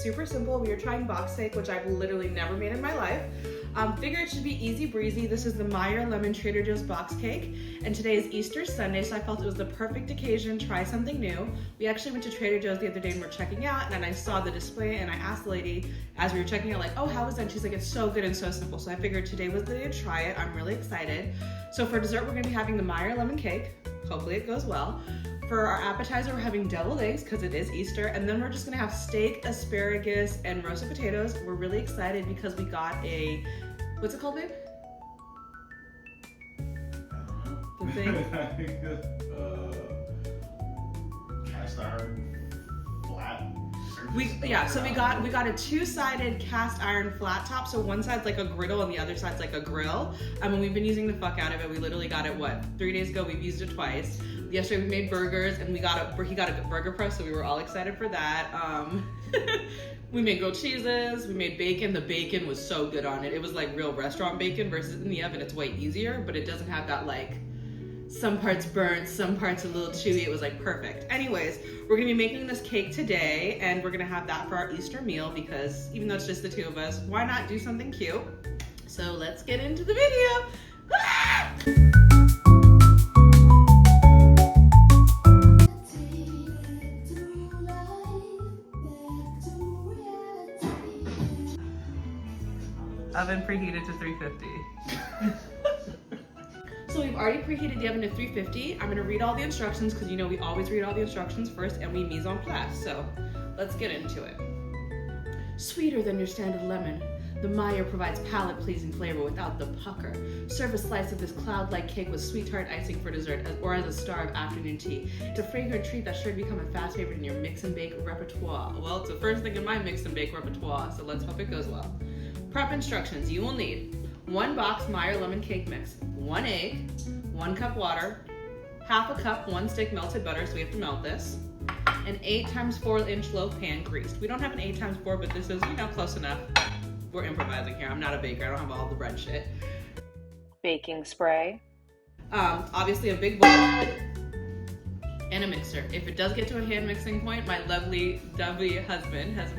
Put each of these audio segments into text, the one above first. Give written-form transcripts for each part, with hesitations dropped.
super simple. We are trying box steak, which I've literally never made in my life. Figure it should be easy breezy. This is the Meyer Lemon Trader Joe's box cake, and today is Easter Sunday, so I felt it was the perfect occasion to try something new. We actually went to Trader Joe's the other day and we're checking out, and I saw the display and I asked the lady as we were checking out, like, oh, how was that? And she's like, it's so good and so simple. So I figured today was the day to try it. I'm really excited. So for dessert, we're gonna be having the Meyer lemon cake. Hopefully it goes well. For our appetizer, we're having deviled eggs because it is Easter, and then we're just gonna have steak, asparagus, and roasted potatoes. We're really excited because we got a, what's it called, babe? The thing. Cast iron flat. So we got a two-sided cast iron flat top. So one side's like a griddle and the other side's like a grill. And we've been using the fuck out of it. We literally got it 3 days ago. We've used it twice. Yesterday we made burgers and he got a burger press, so we were all excited for that. We made grilled cheeses, we made bacon. The bacon was so good on it. It was like real restaurant bacon versus in the oven. It's way easier, but it doesn't have that like some parts burnt, some parts a little chewy. It was like perfect. Anyways, we're gonna be making this cake today and we're gonna have that for our Easter meal because even though it's just the two of us, why not do something cute? So let's get into the video. Ah! Oven preheated to 350. So we've already preheated the oven to 350. I'm gonna read all the instructions because you know we always read all the instructions first and we mise en place. So let's get into it. Sweeter than your standard lemon, the Meyer provides palate-pleasing flavor without the pucker. Serve a slice of this cloud-like cake with sweet tart icing for dessert or as a star of afternoon tea. It's a fragrant treat that's sure to become a fast favorite in your mix and bake repertoire. Well, it's the first thing in my mix and bake repertoire, so let's hope it goes well. Prep instructions. You will need 1 box Meyer lemon cake mix, 1 egg, 1 cup water, half a cup 1 stick melted butter, so we have to melt this, an 8 x 4 inch loaf pan greased. We don't have an 8 x 4, but this is, close enough. We're improvising here. I'm not a baker. I don't have all the bread shit. Baking spray. Obviously a big bowl and a mixer. If it does get to a hand mixing point, my lovely husband has,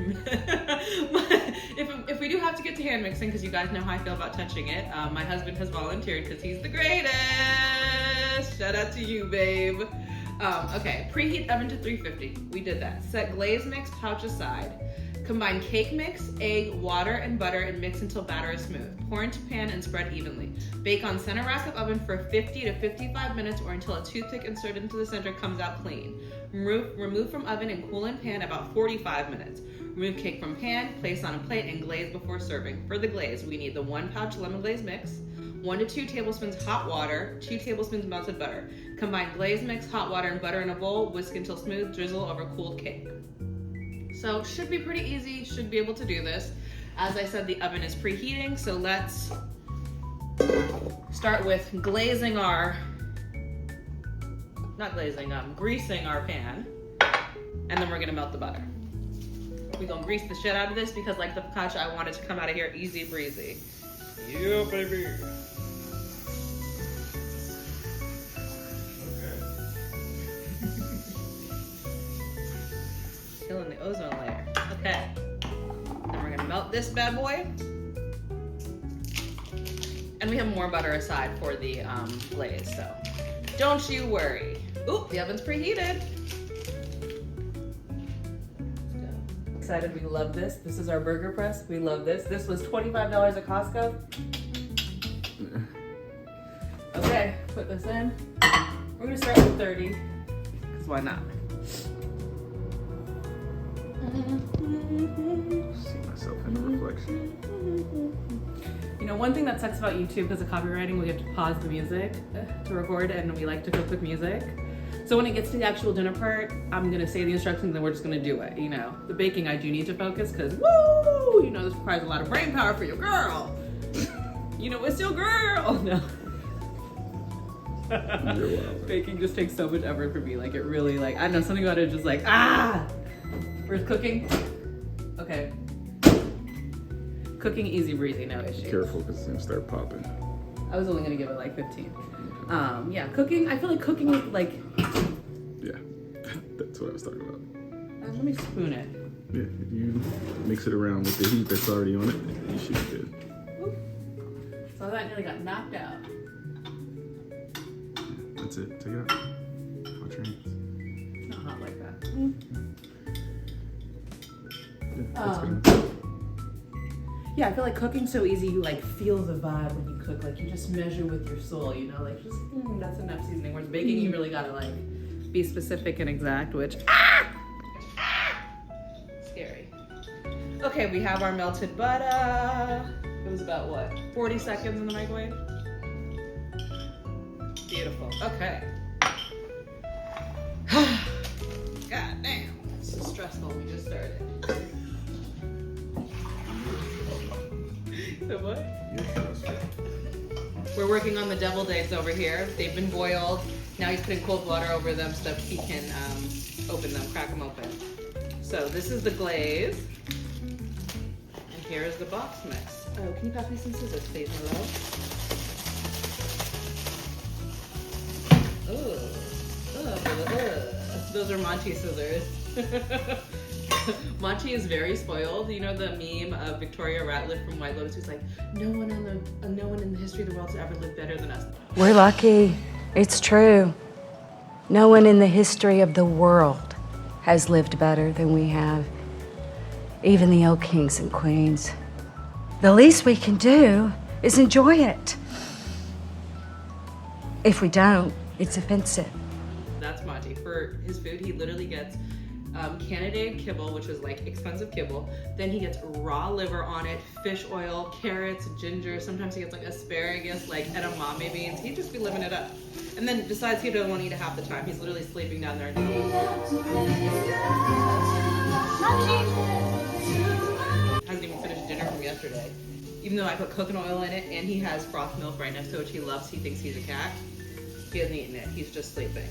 if we do have to get to hand mixing, because you guys know how I feel about touching it, my husband has volunteered because he's the greatest. Shout out to you, babe. Okay, preheat oven to 350. We did that. Set glaze mix pouch aside. Combine cake mix, egg, water, and butter and mix until batter is smooth. Pour into pan and spread evenly. Bake on center rack of oven for 50 to 55 minutes or until a toothpick inserted into the center comes out clean. Remove from oven and cool in pan about 45 minutes. Remove cake from pan, place on a plate, and glaze before serving. For the glaze, we need the 1 pouch lemon glaze mix, 1 to 2 tablespoons hot water, 2 tablespoons melted butter. Combine glaze mix, hot water, and butter in a bowl. Whisk until smooth. Drizzle over cooled cake. So should be pretty easy, should be able to do this. As I said, the oven is preheating, so let's start with greasing our pan, and then we're gonna melt the butter. We're gonna grease the shit out of this because like the focaccia, I want it to come out of here easy breezy. Yeah, baby. Killing the ozone layer. Okay. Then we're gonna melt this bad boy. And we have more butter aside for the glaze, so don't you worry. Oop, the oven's preheated. Excited, we love this. This is our burger press. We love this. This was $25 at Costco. Okay, put this in. We're gonna start with 30, because why not? See myself in the reflection. You know, one thing that sucks about YouTube because of copywriting, we have to pause the music to record, and we like to cook with music. So when it gets to the actual dinner part, I'm gonna say the instructions and we're just gonna do it, you know. The baking, I do need to focus because, woo, you know, this requires a lot of brain power for your girl. You know, it's your girl. No. Baking just takes so much effort for me. Like it really, like, I don't know, something about it just like, We're cooking. Okay. Cooking easy breezy, no issue. Careful because it's gonna start popping. I was only gonna give it like 15. Yeah, cooking, I feel like cooking is like... Yeah, that's what I was talking about. Let me spoon it. Yeah, if you mix it around with the heat that's already on it, you should be good. Oop. So that nearly got knocked out. That's it. Take it out. Watch your hands. It's not hot like that. Yeah, that's good. Yeah, I feel like cooking's so easy. You like feel the vibe when you cook. Like you just measure with your soul, you know, like just that's enough seasoning. Whereas baking, you really gotta like be specific and exact, which scary. Okay, we have our melted butter. It was about what, 40 seconds in the microwave? Beautiful. Okay. God damn, this is stressful. We just started. So what? We're working on the deviled eggs over here. They've been boiled. Now he's putting cold water over them so that he can open them, crack them open. So this is the glaze. And here is the box mix. Oh, can you pass me some scissors, please, my love? Those are Monty scissors. Monty is very spoiled. You know the meme of Victoria Ratliff from White Lotus who's like, no one in the history of the world has ever lived better than us. We're lucky. It's true. No one in the history of the world has lived better than we have. Even the old kings and queens. The least we can do is enjoy it. If we don't, it's offensive. That's Monty. For his food, he literally gets Canadian kibble, which is like expensive kibble. Then he gets raw liver on it, fish oil, carrots, ginger. Sometimes he gets like asparagus, like edamame beans. He'd just be living it up. And then decides he doesn't want to eat it half the time. He's literally sleeping down there. Hasn't even finished dinner from yesterday. Even though I put coconut oil in it and he has froth milk right next to it, which he loves. He thinks he's a cat. He hasn't eaten it. He's just sleeping.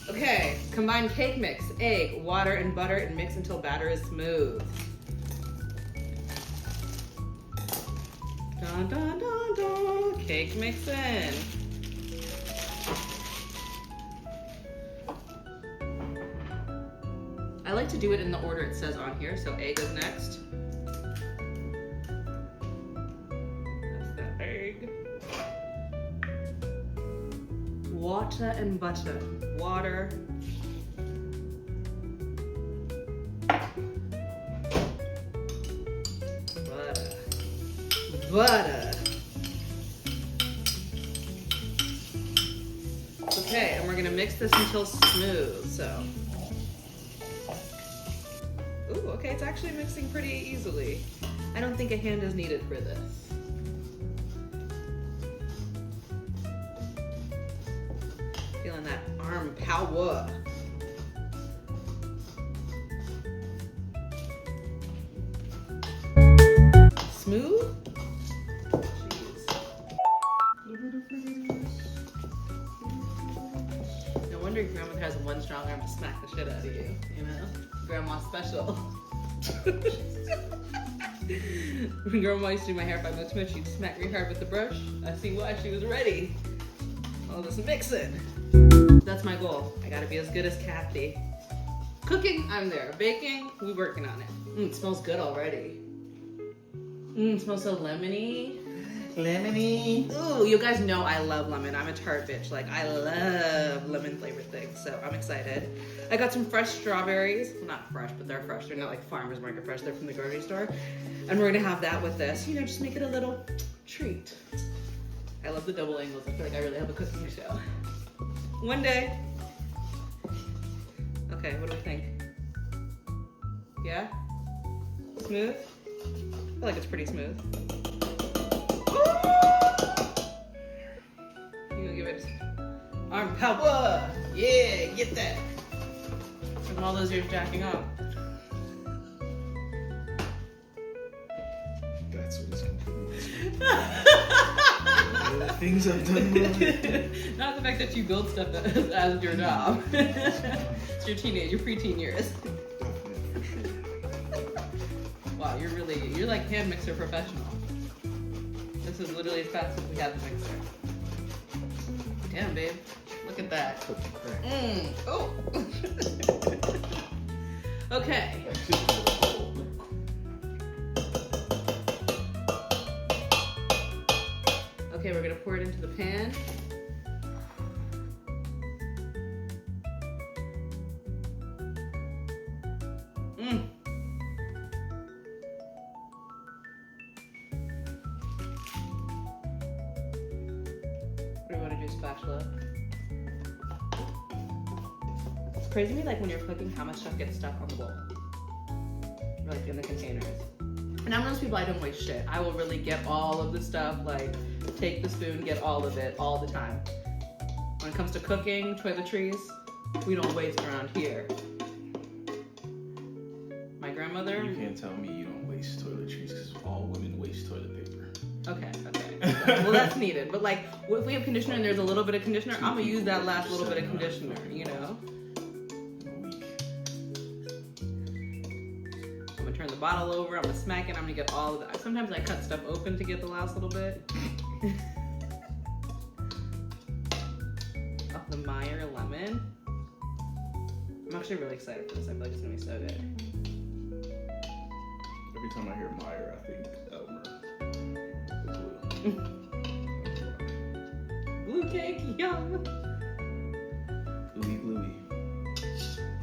Okay, combine cake mix, egg, water, and butter and mix until batter is smooth. Dun, dun, dun, dun. Cake mix in. I like to do it in the order it says on here, so egg is next. That's the egg. Water and butter. Water. Butter. Butter. Okay, and we're gonna mix this until smooth, so. Ooh, okay, it's actually mixing pretty easily. I don't think a hand is needed for this. Feeling that arm power. Smooth? Jeez. No wonder your grandma has one strong arm to smack the shit out of you, you know? Grandma special. When grandma used to do my hair 5 minutes, she'd smack me hard with the brush. I see why, she was ready. All this mixing. That's my goal. I gotta be as good as Kathy. Cooking, I'm there. Baking, we're working on it. It smells good already. It smells so lemony. Lemony. Ooh, you guys know I love lemon. I'm a tart bitch. Like, I love lemon flavored things, so I'm excited. I got some fresh strawberries. Well, not fresh, but they're fresh. They're not like farmer's market fresh. They're from the grocery store. And we're gonna have that with this. You know, just make it a little treat. I love the double angles. I feel like I really have a cooking show. One day. Okay, what do we think? Yeah? Smooth? I feel like it's pretty smooth. You gonna give it arm power? Yeah, get that. From all those years jacking off. That's what it's the things I've done wrong. Not the fact that you build stuff as your job. It's your preteen years. Wow, you're like hand mixer professional. This is literally as fast as we have the mixer. Damn, babe. Look at that. Oh. Okay. pan. What do you want to do, spatula? It's crazy to me, like when you're cooking, how much stuff gets stuck on the bowl, or, like in the containers. And I'm one of those people, I don't waste shit. I will really get all of the stuff, like take the spoon, get all of it, all the time. When it comes to cooking, toiletries, we don't waste around here. My grandmother. You can't tell me you don't waste toiletries because all women waste toilet paper. Okay. Well, that's needed. But like, if we have conditioner and there's a little bit of conditioner, I'm gonna use that last little bit of conditioner, you know? I'm gonna turn the bottle over, I'm gonna smack it, I'm gonna get all of that. Sometimes I cut stuff open to get the last little bit. Oh, the Meyer lemon. I'm actually really excited for this. I feel like it's gonna be so good. Every time I hear Meyer, I think Elmer. Blue cake, yum! Ooey gluey.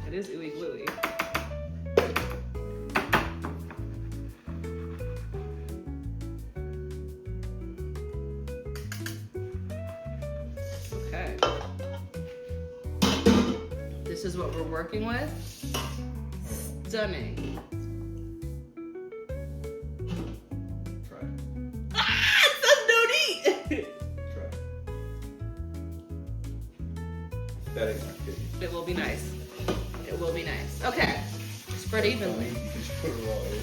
It is ooey gluey. Okay. This is what we're working with. Stunning. Try. Ah! It says don't eat! Try. That ain't my kitty. It will be nice. It will be nice. Okay. Spread evenly. You can just put it all over.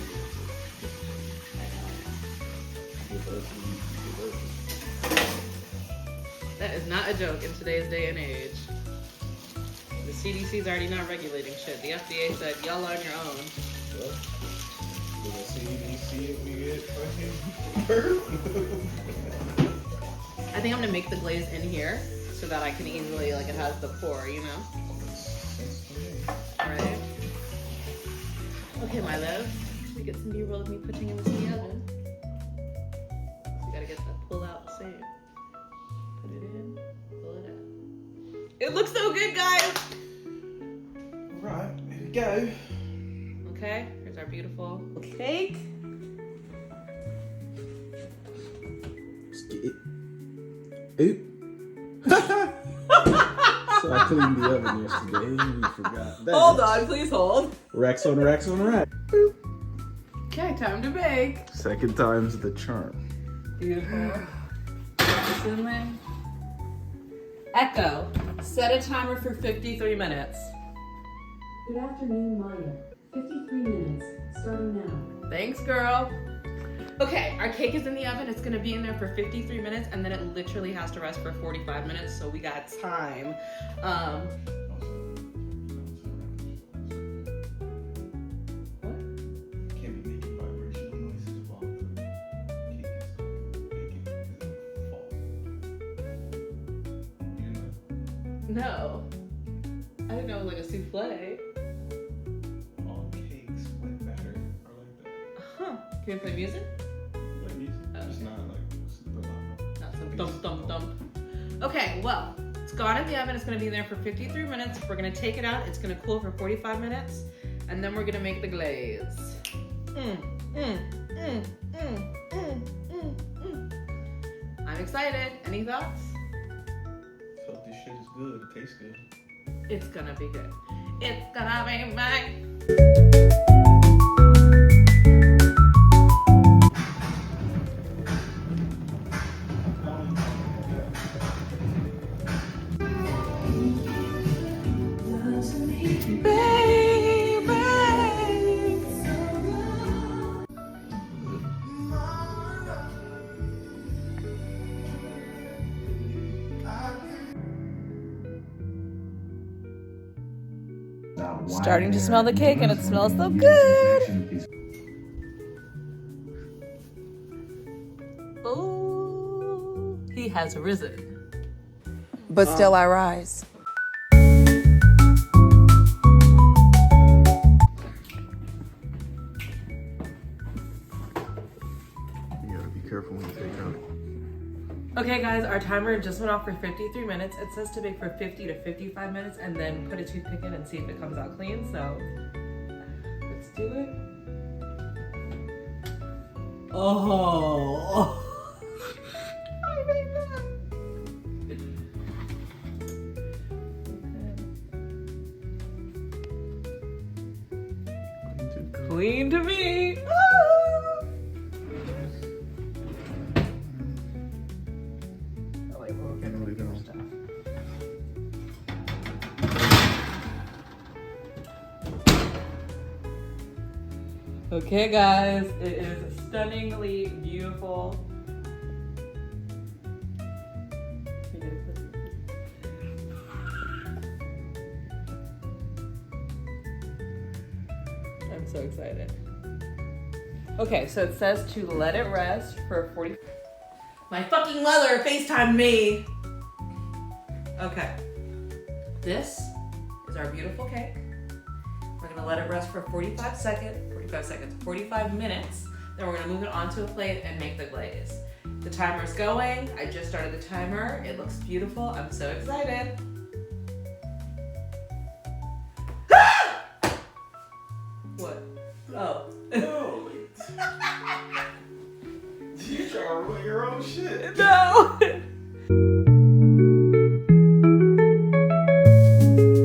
That is not a joke in today's day and age. The CDC's already not regulating shit. The FDA said, y'all on your own. Well, with the CDC, we get fucking I think I'm gonna make the glaze in here so that I can easily, like, it has the pour, you know? Right? Okay, my love. We get some B-roll of me putting this in the oven. So you gotta get the pull out the same. Put it in, pull it out. It looks so good, guys! Right, here we go. Okay, here's our beautiful cake. Let's get it. Oop. So I cleaned the oven yesterday and we forgot that. Hold on, please hold. Racks on racks on racks. Okay, time to bake. Second time's the charm. Beautiful. Put this in there. Echo, set a timer for 53 minutes. Good afternoon, Maya. 53 minutes, starting now. Thanks, girl. Okay, our cake is in the oven. It's gonna be in there for 53 minutes, and then it literally has to rest for 45 minutes, so we got time. What? Can't be making vibrational noises while the cake is baking because it will fall. You know? No. I didn't know it was like a souffle. All cakes with batter are like that. Huh. Can we play music? Like music, just not like super loud. Not some thump, thump, thump. Okay, well, it's gone in the oven. It's gonna be there for 53 minutes. We're gonna take it out. It's gonna cool for 45 minutes. And then we're gonna make the glaze. I'm excited. Any thoughts? So if this shit is good, it tastes good. It's gonna be good. It's gonna be mine. Starting to smell the cake, and it smells so good. Oh, he has risen. But still I rise. You gotta be careful when you take out. Okay guys, our timer just went off for 53 minutes. It says to bake for 50 to 55 minutes and then put a toothpick in and see if it comes out clean. So let's do it. Oh. I made that. Clean to me. Ah! Oh wait, we're gonna leave your stuff. Okay guys, it is stunningly beautiful. I'm so excited. Okay, so it says to let it rest for 40. My fucking mother FaceTimed me. Okay, this is our beautiful cake. We're gonna let it rest for 45 minutes. Then we're gonna move it onto a plate and make the glaze. The timer's going. I just started the timer. It looks beautiful. I'm so excited. What? Oh. No. You trying to ruin your own shit. No.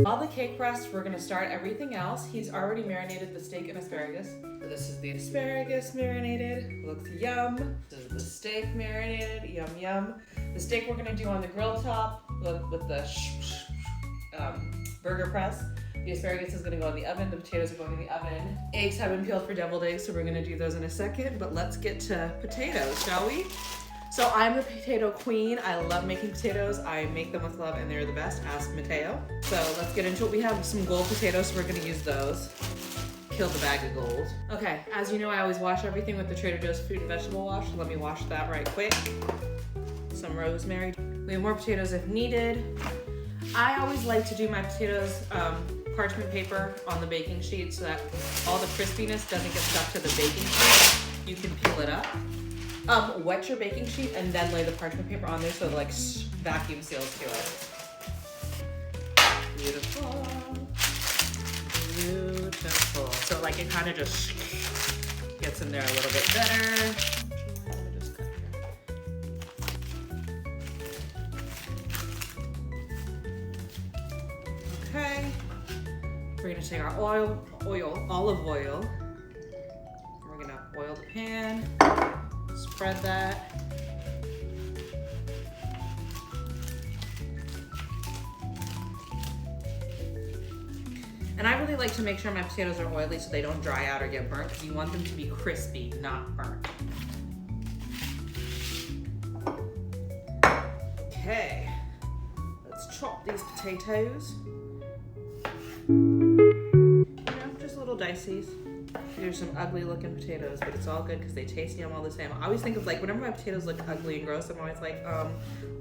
While the cake rests, we're gonna start everything else. He's already marinated the steak and asparagus. So this is the asparagus marinated. Looks yum. This is the steak marinated. Yum yum. The steak we're gonna do on the grill top with the burger press. The asparagus is gonna go in the oven. The potatoes are going in the oven. Eggs have been peeled for deviled eggs, so we're gonna do those in a second. But let's get to potatoes, shall we? So I'm the potato queen. I love making potatoes. I make them with love and they're the best. Ask Mateo. So let's get into it. We have some gold potatoes, so we're gonna use those. Kill the bag of gold. Okay, as you know, I always wash everything with the Trader Joe's fruit and vegetable wash. Let me wash that right quick. Some rosemary. We have more potatoes if needed. I always like to do my potatoes parchment paper on the baking sheet so that all the crispiness doesn't get stuck to the baking sheet. You can peel it up. Wet your baking sheet and then lay the parchment paper on there so it like vacuum seals to it. Beautiful. Beautiful. So like it kind of just gets in there a little bit better. Let me just cut here. Okay. We're gonna take our olive oil. We're gonna oil the pan. Spread that. And I really like to make sure my potatoes are oily so they don't dry out or get burnt because you want them to be crispy, not burnt. Okay, let's chop these potatoes. Just little dices. There's some ugly looking potatoes, but it's all good because they taste yum all the same. I always think of like, whenever my potatoes look ugly and gross, I'm always like,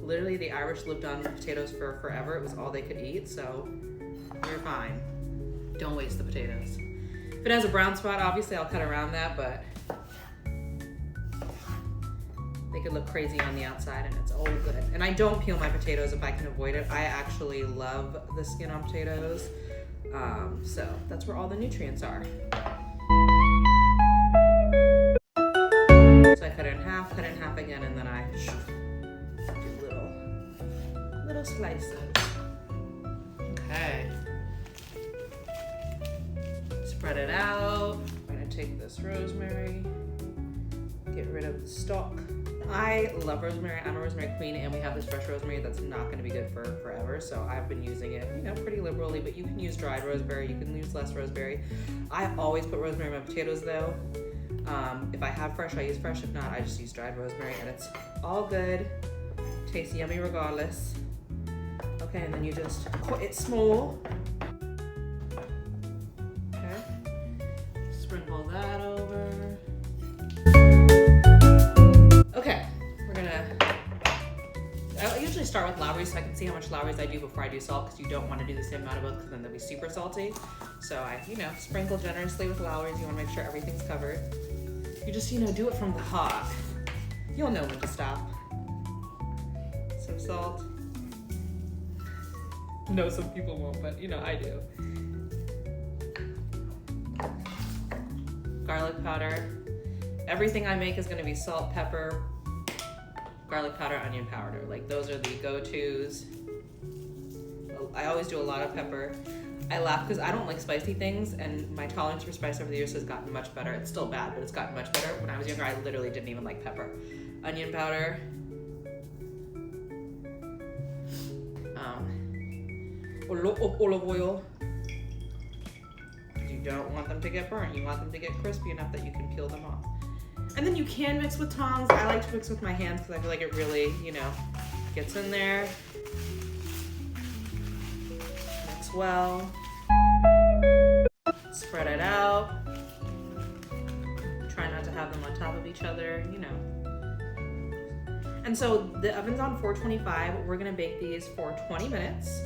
literally the Irish lived on potatoes for forever. It was all they could eat, so you're fine. Don't waste the potatoes. If it has a brown spot, obviously I'll cut around that, but they could look crazy on the outside and it's all good. And I don't peel my potatoes if I can avoid it. I actually love the skin on potatoes. So that's where all the nutrients are. So I cut it in half again, and then I do little slices. Okay. Spread it out. I'm gonna take this rosemary, get rid of the stalk. I love rosemary. I'm a rosemary queen, and we have this fresh rosemary that's not gonna be good for forever, so I've been using it, pretty liberally, but you can use dried rosemary, you can use less rosemary. I always put rosemary in my potatoes though. If I have fresh, I use fresh. If not, I just use dried rosemary, and it's all good. Tastes yummy regardless. Okay, and then you just cut it small. Okay, sprinkle that over. Okay, I usually start with Lowry's so I can see how much Lowry's I do before I do salt, because you don't want to do the same amount of both because then they'll be super salty. So I, sprinkle generously with Lowry's. You want to make sure everything's covered. You just, do it from the hot. You'll know when to stop. some salt. No, some people won't, but you know, I do. Garlic powder. Everything I make is gonna be salt, pepper, garlic powder, onion powder. Like those are the go-tos. I always do a lot of pepper. I laugh because I don't like spicy things, and my tolerance for spice over the years has gotten much better. It's still bad, but it's gotten much better. When I was younger, I literally didn't even like pepper. Onion powder. Olive oil. You don't want them to get burnt. You want them to get crispy enough that you can peel them off. And then you can mix with tongs. I like to mix with my hands because I feel like it really, you know, gets in there. Mix well. Spread it out. Try not to have them on top of each other, you know. And so the oven's on 425. We're gonna bake these for 20 minutes.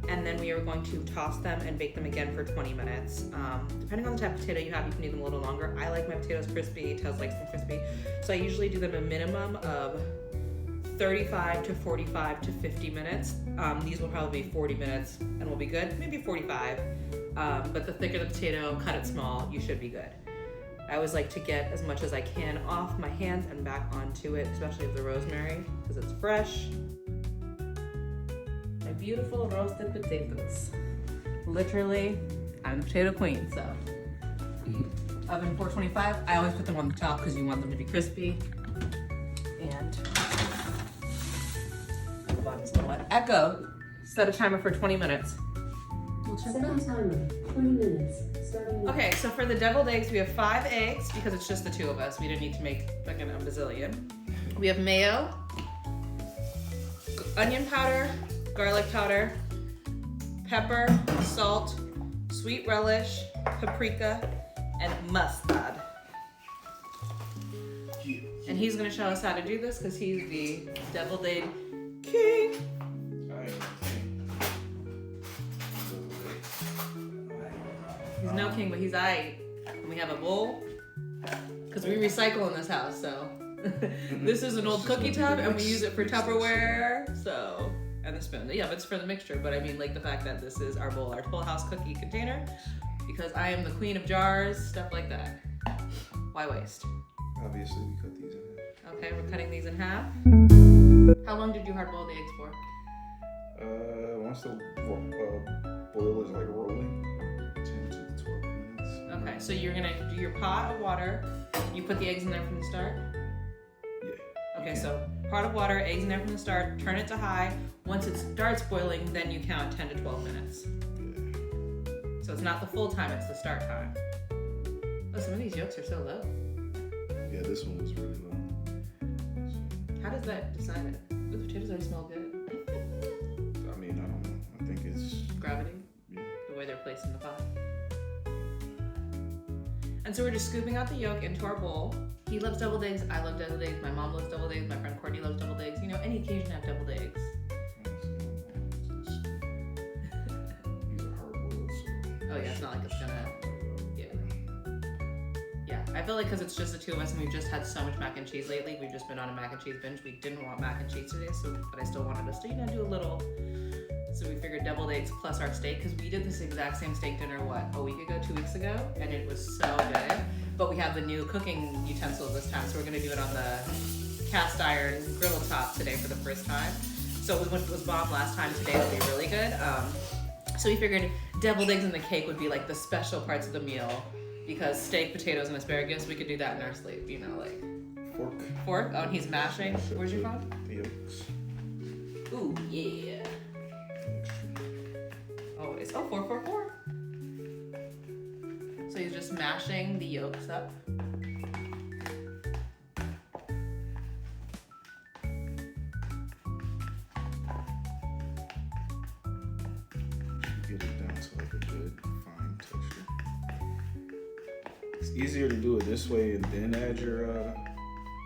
And then we are going to toss them and bake them again for 20 minutes. Depending on the type of potato you have, you can do them a little longer. I like my potatoes crispy, Tez likes them crispy. So I usually do them a minimum of 35 to 45 to 50 minutes. These will probably be 40 minutes and will be good, maybe 45. But the thicker the potato, cut it small, you should be good. I always like to get as much as I can off my hands and back onto it, especially with the rosemary, because it's fresh. My beautiful roasted potatoes. Literally, I'm the potato queen, so. Oven 425, I always put them on the top because you want them to be crispy. And the bottom's gonna let Echo, set a timer for 20 minutes. Second timer, 20 minutes, starting now. Okay, so for the deviled eggs, we have 5 eggs because it's just the 2 of us. We didn't need to make fucking a bazillion. We have mayo, onion powder, garlic powder, pepper, salt, sweet relish, paprika, and mustard. And he's gonna show us how to do this because he's the deviled egg king. He's no king, but he's aight. And we have a bowl because we recycle in this house, so. This is an old cookie tub and we use it for Tupperware, so. And the spoon. Yeah, but it's for the mixture, but I mean like the fact that this is our bowl, our Full House cookie container, because I am the queen of jars, stuff like that. Why waste? Obviously, we cut these in half. Okay, we're cutting these in half. How long did you hard boil the eggs for? Once the boil is like rolling, 10 to 12 minutes. Okay, so you're gonna do your pot of water. You put the eggs in there from the start? Yeah. Okay, so pot of water, eggs in there from the start, turn it to high. Once it starts boiling, then you count 10 to 12 minutes. Yeah. So it's not the full time, it's the start time. Oh, some of these yolks are so low. Yeah, this one was really low. How does that decide it? The potatoes already smell good. I mean, I don't know. I think it's Gravity, yeah. the way they're placed in the pot. And so we're just scooping out the yolk into our bowl. He loves deviled eggs, I love deviled eggs, my mom loves deviled eggs, my friend Courtney loves deviled eggs. You know, any occasion to have deviled eggs. These are hard boiled, so. Oh yeah, it's not like it's gonna, yeah, I feel like because it's just the 2 of us and we've just had so much mac and cheese lately, we've just been on a mac and cheese binge. We didn't want mac and cheese today, but I still wanted us to, you know, do a little. So we figured deviled eggs plus our steak, because we did this exact same steak dinner, a week ago, 2 weeks ago, and it was so good. But we have the new cooking utensils this time, so we're gonna do it on the cast iron griddle top today for the first time. So it was bomb last time, today will be really good. So we figured deviled eggs and the cake would be like the special parts of the meal, because steak, potatoes, and asparagus, we could do that in our sleep, you know, like. Fork? Oh, and he's mashing. Where's your phone? The yolks. Ooh, yeah. Always. Oh, 444. So he's just mashing the yolks up. Get it down to like a good fine texture. It's easier to do it this way and then add your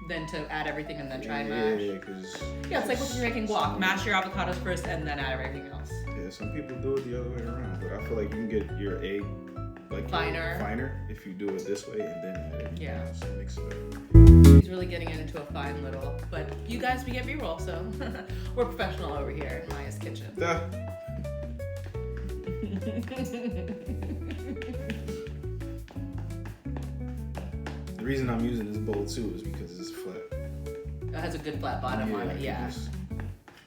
Then to add everything and then try and mash. Yeah, because Yeah, it's like when you're making guac. Mash your avocados first and then add everything else. yeah, some people do it the other way around, but I feel like you can get your egg like finer. Finer if you do it this way and then add it. Yeah. So mix it up. He's really getting it into a fine little. But you guys, we get B-roll, so we're professional over here in Maya's kitchen. Duh. The reason I'm using this bowl too is because it's flat. It has a good flat bottom on it, yeah.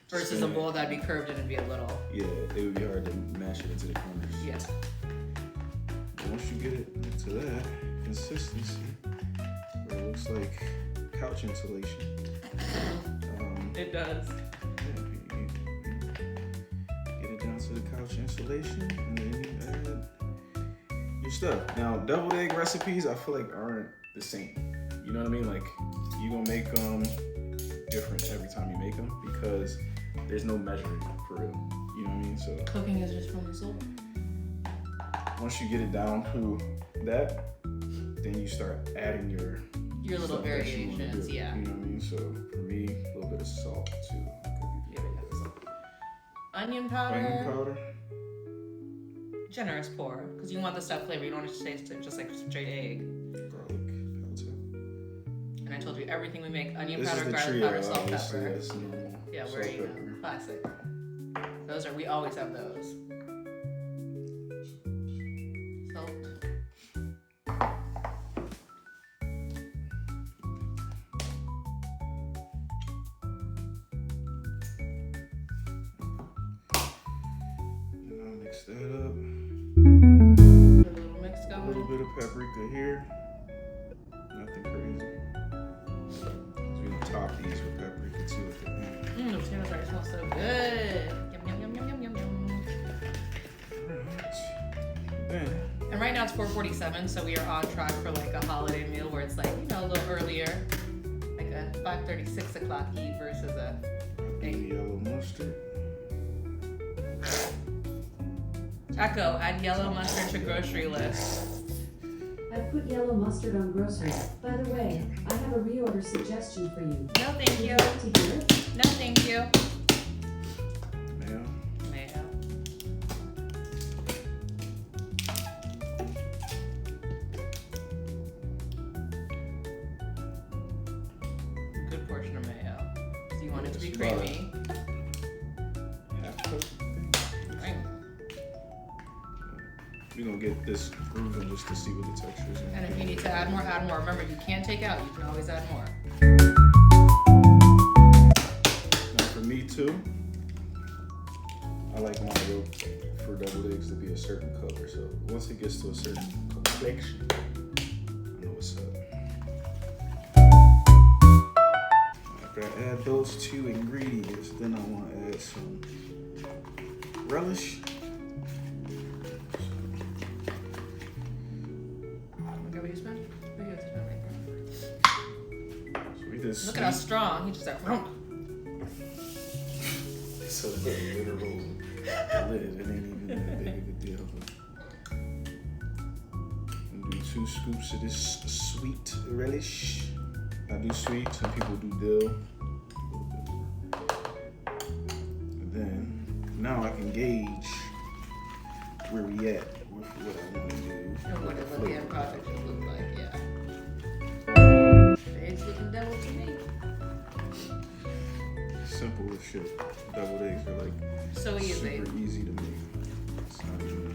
Versus a spin it. bowl that'd be curved and it'd be a little. Yeah, it would be hard to mash it into the corners. Yeah. But once you get it to that consistency, where it looks like couch insulation. It does. Yeah, you get it down to the couch insulation, and then you add your stuff. Now, deviled egg recipes, I feel like aren't the same. You know what I mean? Like, you gonna make them different every time you make them because there's no measuring for real. You know what I mean? So Cooking is just from the soul. once you get it down to that, then you start adding your Your little stuff that you wanna variations, do. yeah. You know what I mean? So for me, a little bit of salt too. Yeah, we got this. Onion powder. Onion powder. Generous pour, because you want the stuff flavor. You don't want it to taste just like straight egg. Garlic powder. And I told you everything we make: onion This powder, is the garlic trio, powder, salt, obviously. pepper. That's normal. Yeah, Salt, we're pepper. classic. Those are we always have those. Salt. And I'll mix that up. Put a little mix A going. little bit of paprika here. Nothing crazy. 'Cause we gonna top these with paprika too at the end. The potatoes already smell so good. Yum yum yum yum yum yum yum. Alright. Then And right now it's 4:47, so we are on track for like a holiday meal where it's like, you know, a little earlier, like a 5:30, 6 o'clock eat versus a the yellow mustard. Echo. Add yellow mustard to grocery list. I put yellow mustard on groceries. By the way, I have a reorder suggestion for you. No, thank Would you. like to hear it? No, thank you. Mayo. Mayo. Good portion of mayo. So you want it to be It's about creamy. half cup. Right. We're gonna get this grooving just to see what the texture is. And if you need to add more, add more. Remember, you can't take out. You can always add more. Now for me too, I like my yolk for deviled eggs to be a certain color. So once it gets to a certain complexion, I know what's up. After I add those two ingredients, then I want to add some relish. Okay, what you spend? What you have to spend right there? So we just Look at how strong. He just like, rump. So it's a literal lid. It ain't even that big of a deal. I'm do 2 scoops of this sweet relish. I do sweet. Some people do dill. And then now I can gauge where we at with what I want to do. And what with the the end flavor. product should look like, yeah. The eggs looking devil to me. Simple as shit. Deviled eggs are like So easy. super easy to make. It's not even.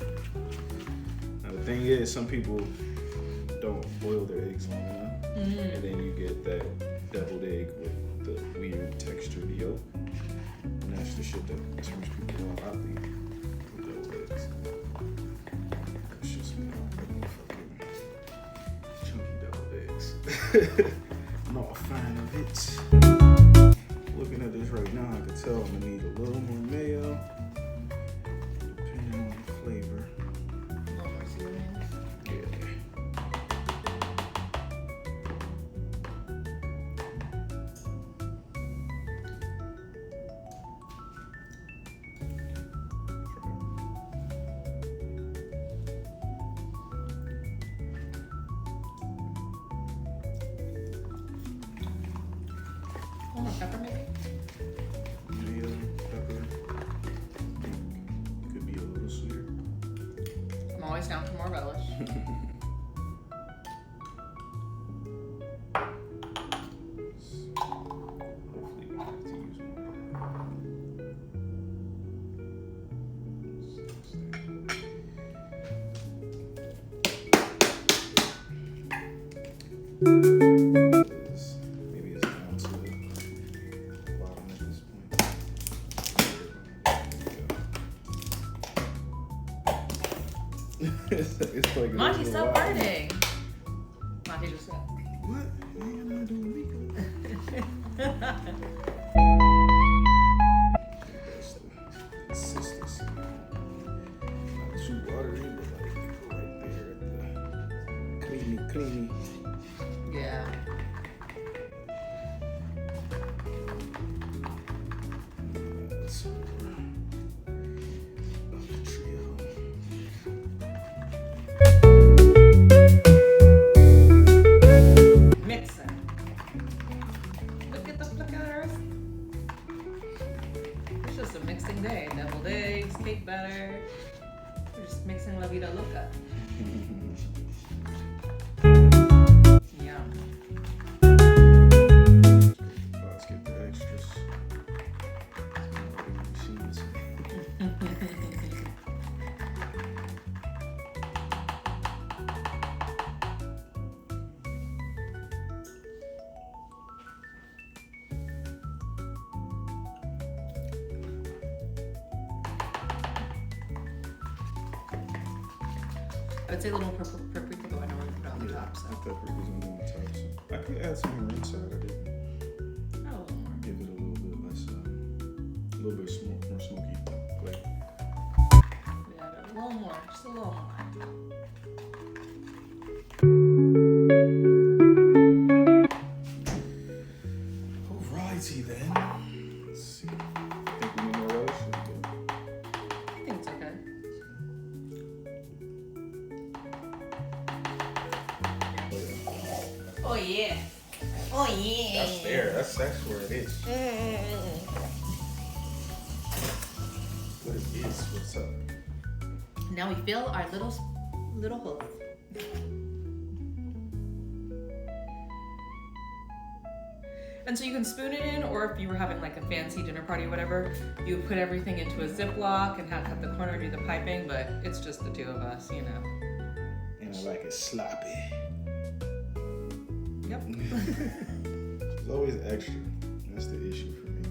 Now the thing is, some people don't boil their eggs long enough, and then you get that deviled egg with the weird textured yolk, and that's the shit that turns people off. I think with deviled eggs. It's just fucking chunky deviled eggs. Not a fan of it. Looking at this right now, I can tell I'm gonna need a little more mayo, depending on the flavor. No more seasonings. Yeah. One more pepper maybe? Mayo, pepper. Could be a little sweeter. I'm always down for more relish. Hopefully we have to use maybe it's down to the bottom at this point. It's like it Monty, is a stop lot. burning. Monty just said. What? You ain't got nothing to do with me. That's the consistency. Not too watery, but like right there at the creamy. Yeah. That's more of the trio. Mixing. Look at the flickers. It's just a mixing day. Deviled eggs, cake batter. We're just mixing La Vida Loca. Yum. Let's get the extras. Machines. I would say a little paprika, but I don't want to put it on the top, so. The paprika's on the top, so I could add some more inside. I didn't. Oh, a little more. Give it a little bit less, a little bit more smoky flavor. Yeah, a little more, just a little more. Alrighty then. Let's see. Think we need more relish? I think it's okay. Oh yeah. Oh yeah. That's there. That's where it is. What it is. What's up? Now we fill our little holes. And so you can spoon it in, or if you were having like a fancy dinner party or whatever, you would put everything into a Ziploc and have the corner do the piping, but it's just the two of us, you know. And I like it sloppy. Yep. There's always extra. That's the issue for me.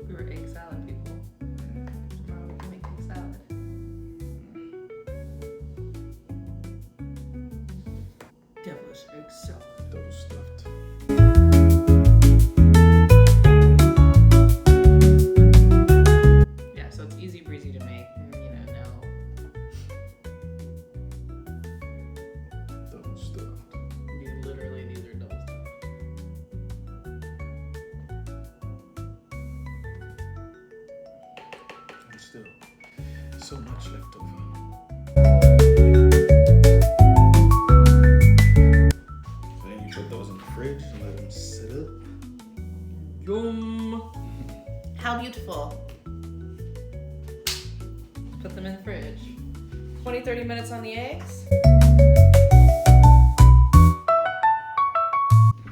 We were egg salad people. Now we can make egg salad. Devil's egg salad. Double stuffed. Yeah, so it's easy breezy to make. Double stuffed. Literally, these are double stuff. And still, so much left over. So then you put those in the fridge and let them sit up. Yum! How beautiful. Put them in the fridge. 20-30 minutes on the eggs.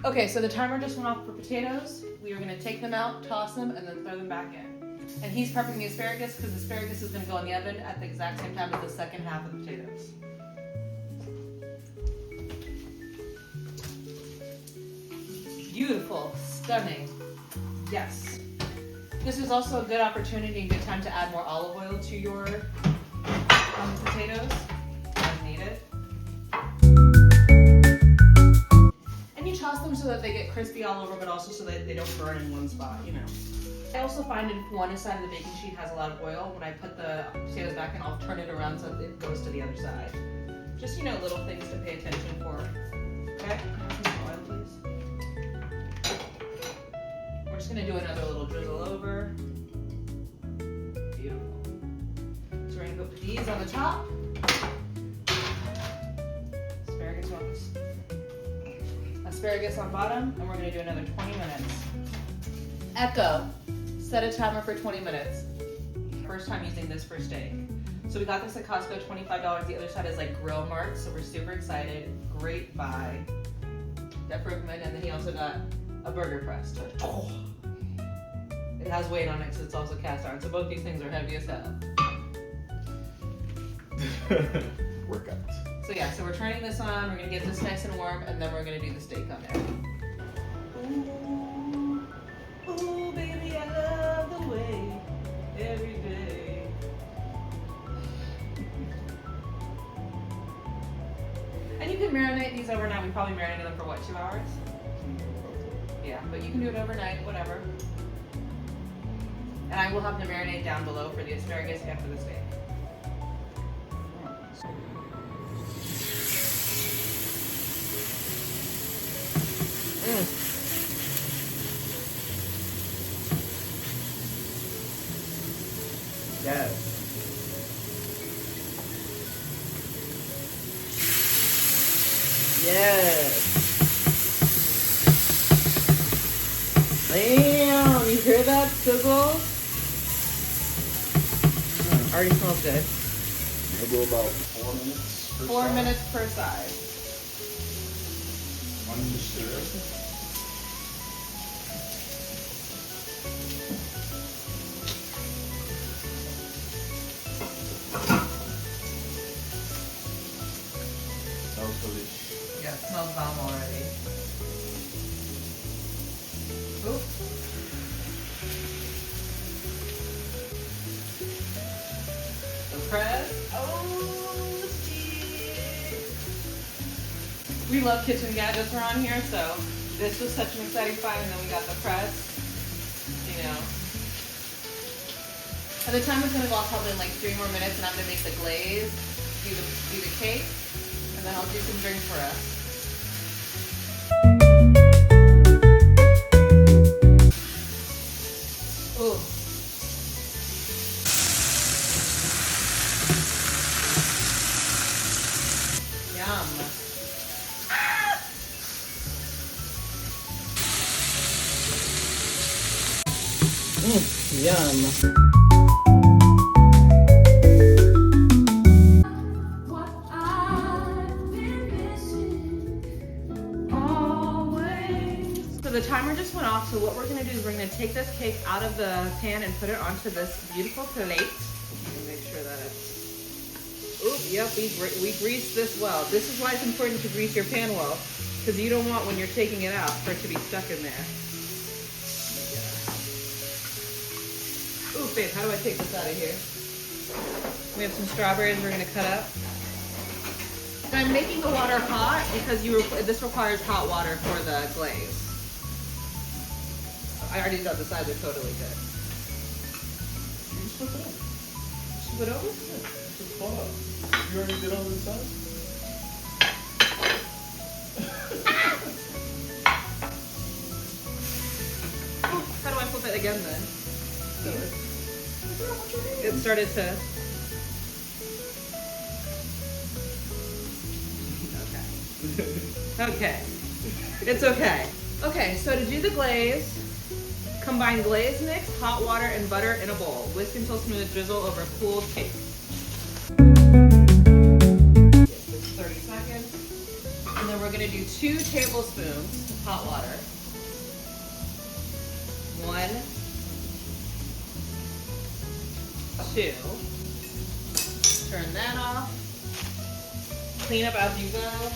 Okay, so the timer just went off for potatoes. We are gonna take them out, toss them, and then throw them back in. And he's prepping the asparagus because the asparagus is gonna go in the oven at the exact same time as the second half of the potatoes. Beautiful, stunning. Yes. This is also a good opportunity and good time to add more olive oil to your potatoes as needed. And you toss them so that they get crispy all over, but also so that they don't burn in one spot, you know. I also find if one side of the baking sheet has a lot of oil, when I put the potatoes back in, I'll turn it around so that it goes to the other side. Just, you know, little things to pay attention for. Okay? Some oil, please. We're just gonna do another little drizzle over. Beautiful. So we're gonna go put these on the top. Asparagus on bottom, and we're gonna do another 20 minutes. Echo, Set a timer for 20 minutes. First time using this for steak. So we got this at Costco, $25. The other side is like grill marks, so we're super excited. Great buy. That Frickin, and then he also got a burger press. It has weight on it because it's also cast iron, so both these things are heavy as hell. Workout. So yeah, so we're turning this on, we're gonna get this nice and warm, and then we're gonna do the steak on there. Ooh, ooh, baby, I love the way every day. And you can marinate these overnight. We probably marinated them for what, 2 hours? Yeah, but you can do it overnight, whatever. And I will have the marinade down below for the asparagus and for the steak. Yes. Yes. Damn, you hear that sizzle? Already smells good. I'll go about 4 minutes. 4 minutes per side. Understood. Sounds delicious. Yeah, it smells bomb already. Oop. The press. Oh, shit. We love kitchen gadgets around here, so this was such an exciting find, and then we got the press, you know. And the time is gonna go off probably in like 3 more minutes, and I'm gonna make the glaze, do the cake, and then I'll do some drinks for us. Ooh. Yum. Yum. What I've been missing always. So the timer just went off, so what we're gonna do is we're gonna take this cake out of the pan and put it onto this beautiful plate. And make sure that it's, oop, yep, we greased this well. This is why it's important to grease your pan well, because you don't want when you're taking it out for it to be stuck in there. Ooh, babe, how do I take this out of here? We have some strawberries we're gonna cut up. And I'm making the water hot because this requires hot water for the glaze. I already know the sides are totally good. You can flip it up. Flip it over? Just pull up. You already did all this side? Oh, how do I flip it again then? It started to. Okay. Okay. It's okay. Okay, so to do the glaze, combine glaze mix, hot water, and butter in a bowl. Whisk until smooth, drizzle over cooled cake. Give this 30 seconds. And then we're gonna do 2 tablespoons of hot water. 1, 2. Turn that off. Clean up as you go.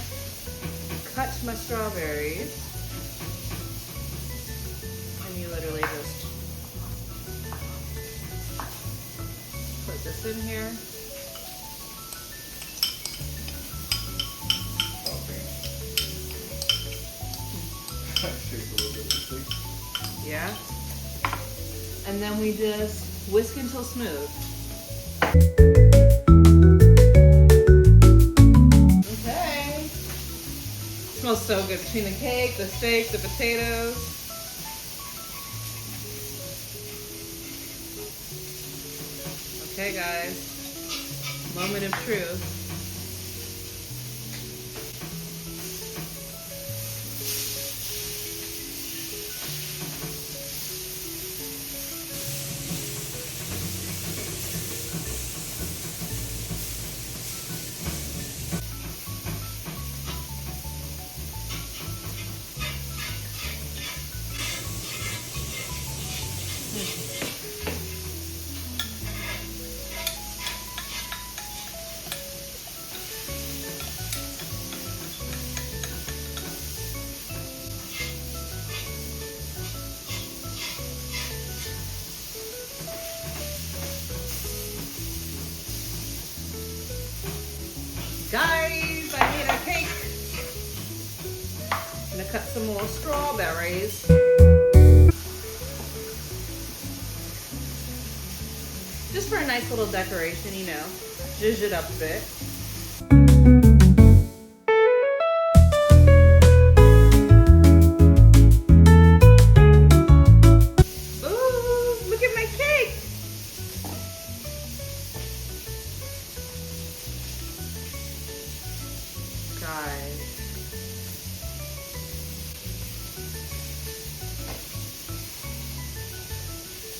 Cut my strawberries. And you literally just put this in here. Yeah. And then we just whisk until smooth. Okay. Smells so good between the cake, the steak, the potatoes. Okay, guys. Moment of truth. Guys, I made a cake. I'm gonna cut some more strawberries. Just for a nice little decoration, you know, zhuzh it up a bit. Ooh, look at my cake. Guys.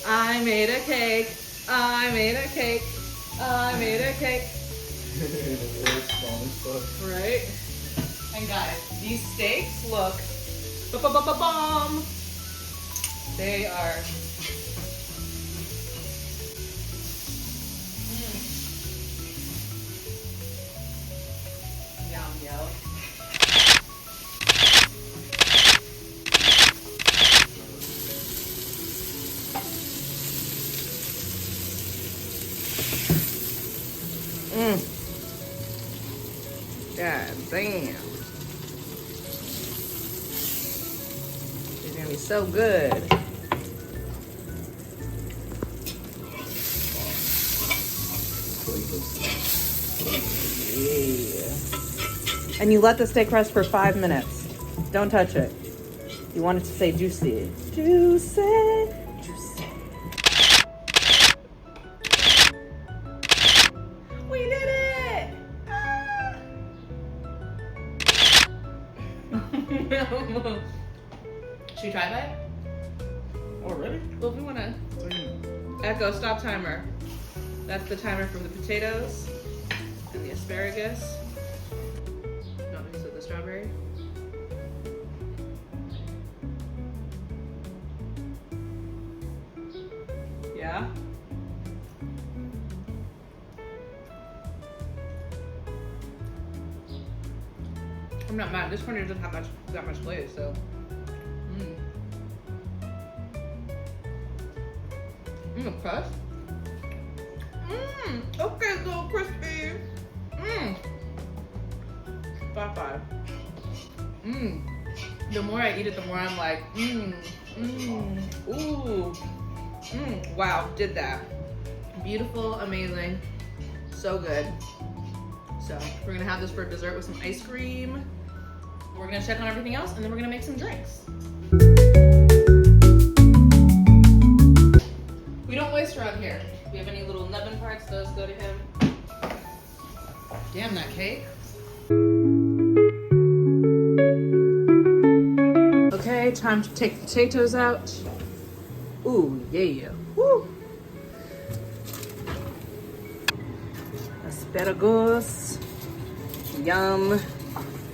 I made a cake. I made a cake. I made a cake. Right? And guys, these steaks look bomb. They are. Yum, yo. God damn. It's gonna be so good. Yeah. And you let the steak rest for 5 minutes. Don't touch it. You want it to say juicy. Juicy. Juicy. We did it! Ah. Should we try that? Already? Well, if we want to. Echo, stop timer. That's the timer from the potatoes and the asparagus. No, this is the strawberry. Yeah? I'm not mad. This corner doesn't have that much glaze, so. Crust. Okay, so crispy. 5. The more I eat it, the more I'm like, ooh. Wow, did that. Beautiful, amazing, so good. So we're gonna have this for dessert with some ice cream. We're gonna check on everything else, and then we're gonna make some drinks. We don't waste around here. If we have any little nubbin parts, those go to him. Damn, that cake. Okay, time to take the potatoes out. Ooh, yeah. Woo. Asparagus. Yum.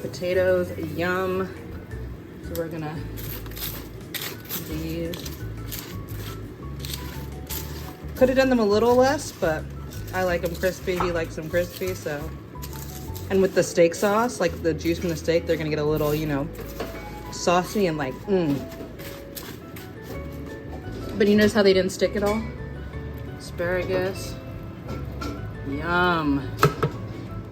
Potatoes, yum. So we're gonna do these. Could have done them a little less, but I like them crispy. He likes them crispy, so. And with the steak sauce, like the juice from the steak, they're gonna get a little, you know, saucy and like, But you notice how they didn't stick at all? Asparagus. Yum.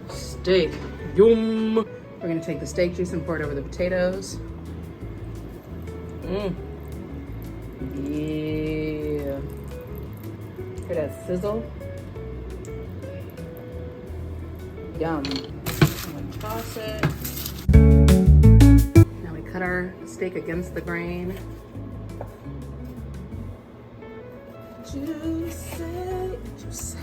Steak. Yum. We're gonna take the steak juice and pour it over the potatoes. Yeah. Hear that sizzle? Yum. I'm gonna toss it. Now we cut our steak against the grain. Juicy, juicy.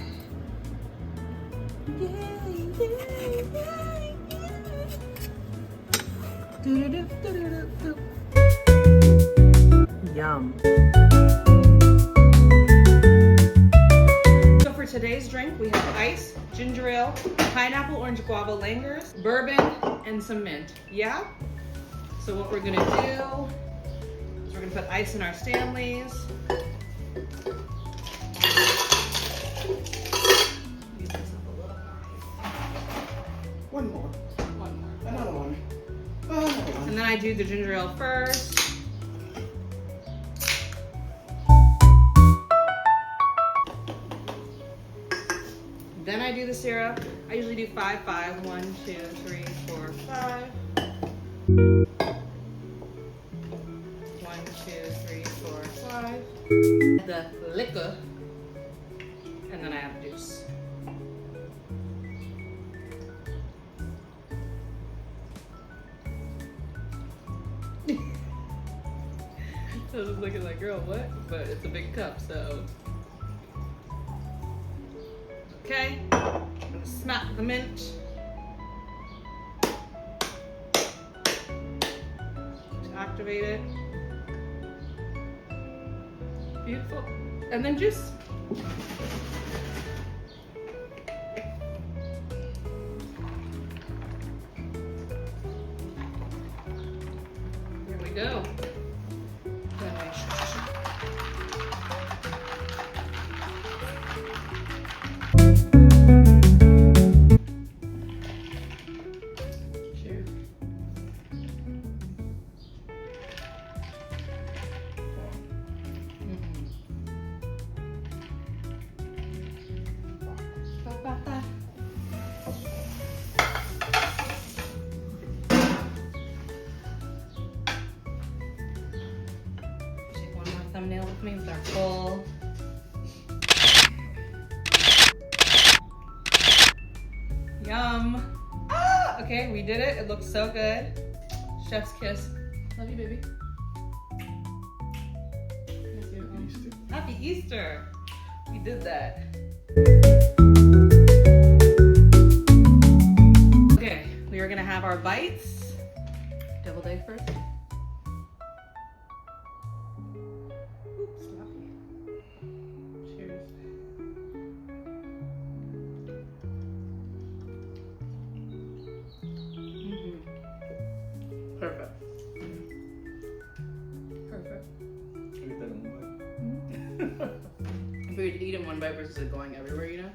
Yum. So for today's drink, we have ice, ginger ale, pineapple, orange, guava, langers, bourbon, and some mint. Yeah? So what we're gonna do is we're gonna put ice in our Stanleys. I do the ginger ale first. Then I do the syrup. I usually do 5, 5. 1, 2, 3, 4, 5. 1, 2, 3, 4, 5. The liquor. And then I add the juice. I was looking like, girl, what? But it's a big cup, so. Okay, I'm gonna smack the mint. To activate it. Beautiful. And then juice. Here we go. Thumbnail with me with our full. Yum. Ah, okay, we did it. It looks so good. Chef's kiss. Love you, baby. Miss you. Easter. Happy Easter. We did that. Okay, we are gonna have our bites. Deviled egg first. Perfect. Perfect. Can you get that in one bite? I figured to eat in one bite versus it going everywhere, you know?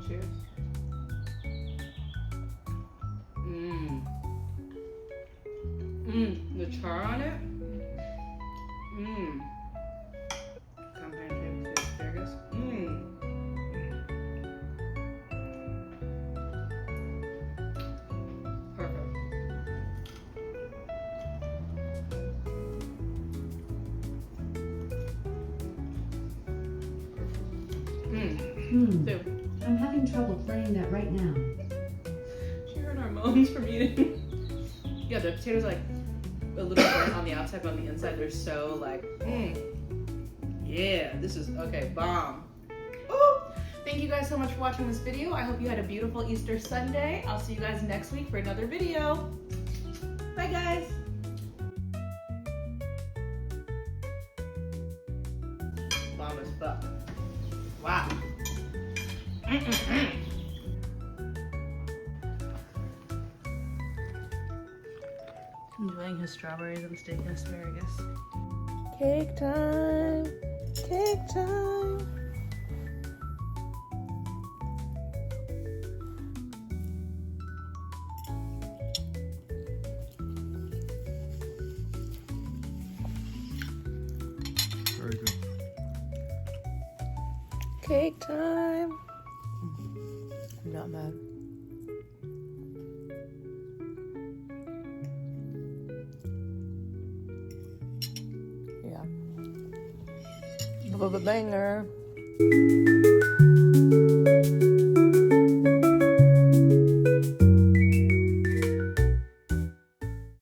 Cheers. Mmm. Mmm. The char on it? Mmm. Compound with asparagus. Mmm. Perfect. Two. I'm having trouble playing that right now. She heard our moans from eating. Yeah, the potatoes like a little burnt on the outside, but on the inside they're so like, yeah, this is okay, bomb. Ooh. Thank you guys so much for watching this video. I hope you had a beautiful Easter Sunday. I'll see you guys next week for another video. Bye guys. Bomb as fuck. Wow. Enjoying his strawberries and steak and asparagus. Cake time! Cake time! Very good. Cake time! I'm not mad. Yeah. Banger.